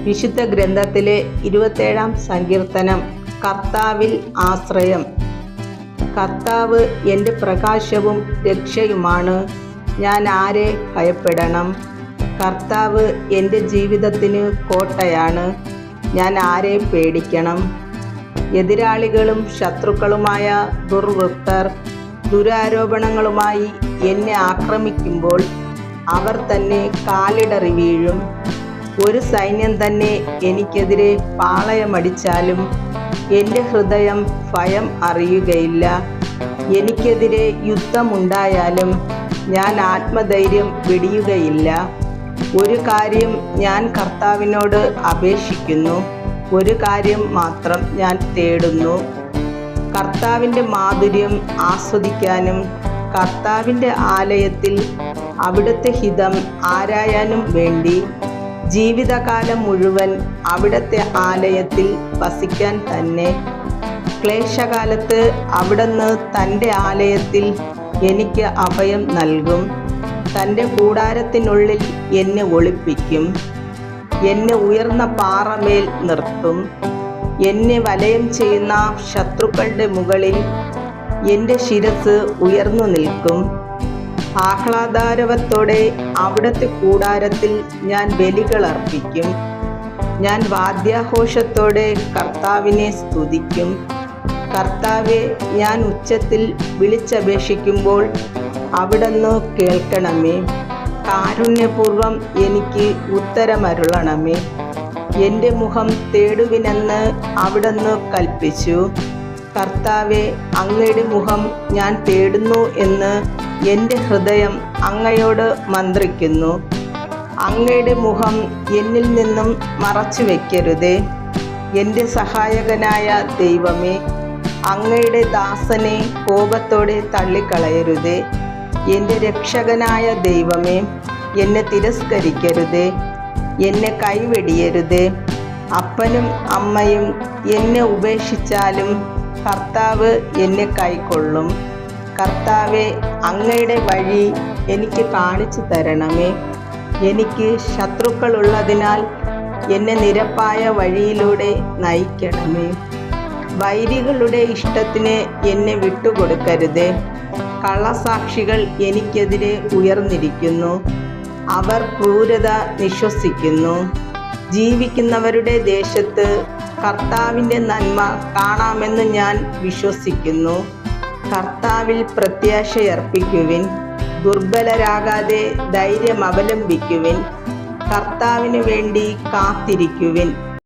വിശുദ്ധ ഗ്രന്ഥത്തിലെ 27-ാം സങ്കീർത്തനം. കർത്താവിൽ ആശ്രയം. കർത്താവ് എൻ്റെ പ്രകാശവും രക്ഷയുമാണ്, ഞാൻ ആരെ ഭയപ്പെടണം? കർത്താവ് എൻ്റെ ജീവിതത്തിന് കോട്ടയാണ്, ഞാൻ ആരെ പേടിക്കണം? എതിരാളികളും ശത്രുക്കളുമായ ദുർവൃത്തർ ദുരാരോപണങ്ങളുമായി എന്നെ ആക്രമിക്കുമ്പോൾ അവർ തന്നെ കാലിടറി വീഴും. ഒരു സൈന്യം തന്നെ എനിക്കെതിരെ പാളയമടിച്ചാലും എൻ്റെ ഹൃദയം ഭയം അറിയുകയില്ല. എനിക്കെതിരെ യുദ്ധമുണ്ടായാലും ഞാൻ ആത്മധൈര്യം വെടിയുകയില്ല. ഒരു കാര്യം ഞാൻ കർത്താവിനോട് അപേക്ഷിക്കുന്നു, ഒരു കാര്യം മാത്രം ഞാൻ തേടുന്നു, കർത്താവിൻ്റെ മാധുര്യം ആസ്വദിക്കാനും കർത്താവിൻ്റെ ആലയത്തിൽ അവിടുത്തെ ഹിതം ആരായാനും വേണ്ടി ജീവിതകാലം മുഴുവൻ അവിടുത്തെ ആലയത്തിൽ വസിക്കാൻ തന്നെ. ക്ലേശകാലത്ത് അവിടുന്ന് തൻ്റെ ആലയത്തിൽ എനിക്ക് അഭയം നൽകും. തൻ്റെ കൂടാരത്തിനുള്ളിൽ എന്നെ ഒളിപ്പിക്കും. എന്നെ ഉയർന്ന പാറമേൽ നിർത്തും. എന്നെ വലയം ചെയ്യുന്ന ശത്രുക്കളുടെ മുകളിൽ എൻ്റെ ശിരസ് ഉയർന്നു നിൽക്കും. ആഹ്ലാദാരവത്തോടെ അവിടുത്തെ കൂടാരത്തിൽ ഞാൻ ബലികൾ അർപ്പിക്കും. ഞാൻ വാദ്യാഘോഷത്തോടെ കർത്താവിനെ സ്തുതിക്കും. കർത്താവെ, ഞാൻ ഉച്ചത്തിൽ വിളിച്ചപേക്ഷിക്കുമ്പോൾ അവിടുന്ന് കേൾക്കണമേ. കാരുണ്യപൂർവം എനിക്ക് ഉത്തരമരുളണമേ. എൻ്റെ മുഖം തേടുവിനെന്ന് അവിടുന്ന് കൽപ്പിച്ചു. കർത്താവെ, അങ്ങയുടെ മുഖം ഞാൻ തേടുന്നു എന്ന് എൻ്റെ ഹൃദയം അങ്ങയോട് മന്ത്രിക്കുന്നു. അങ്ങയുടെ മുഖം എന്നിൽ നിന്നും മറച്ചു വയ്ക്കരുതേ. എൻ്റെ സഹായകനായ ദൈവമേ, അങ്ങയുടെ ദാസനെ കോപത്തോടെ തള്ളിക്കളയരുതേ. എൻ്റെ രക്ഷകനായ ദൈവമേ, എന്നെ തിരസ്കരിക്കരുതേ, എന്നെ കൈവെടിയരുതേ. അപ്പനും അമ്മയും എന്നെ ഉപേക്ഷിച്ചാലും കർത്താവ് എന്നെ കൈക്കൊള്ളും. കർത്താവെ, അങ്ങയുടെ വഴി എനിക്ക് കാണിച്ചു തരണമേ. എനിക്ക് ശത്രുക്കളുള്ളതിനാൽ എന്നെ നിരപ്പായ വഴിയിലൂടെ നയിക്കണമേ. വൈരികളുടെ ഇഷ്ടത്തിന് എന്നെ വിട്ടുകൊടുക്കരുതേ. കള്ളസാക്ഷികൾ എനിക്കെതിരെ ഉയർന്നിരിക്കുന്നു. അവർ ക്രൂരത നിശ്വസിക്കുന്നു. ജീവിക്കുന്നവരുടെ ദേശത്ത് കർത്താവിൻ്റെ നന്മ കാണാമെന്ന് ഞാൻ വിശ്വസിക്കുന്നു. കർത്താവിൽ പ്രത്യാശയർപ്പിക്കുവിൻ. ദുർബലരാകാതെ ധൈര്യം അവലംബിക്കുവിൻ. കർത്താവിന് വേണ്ടി കാത്തിരിക്കുവിൻ.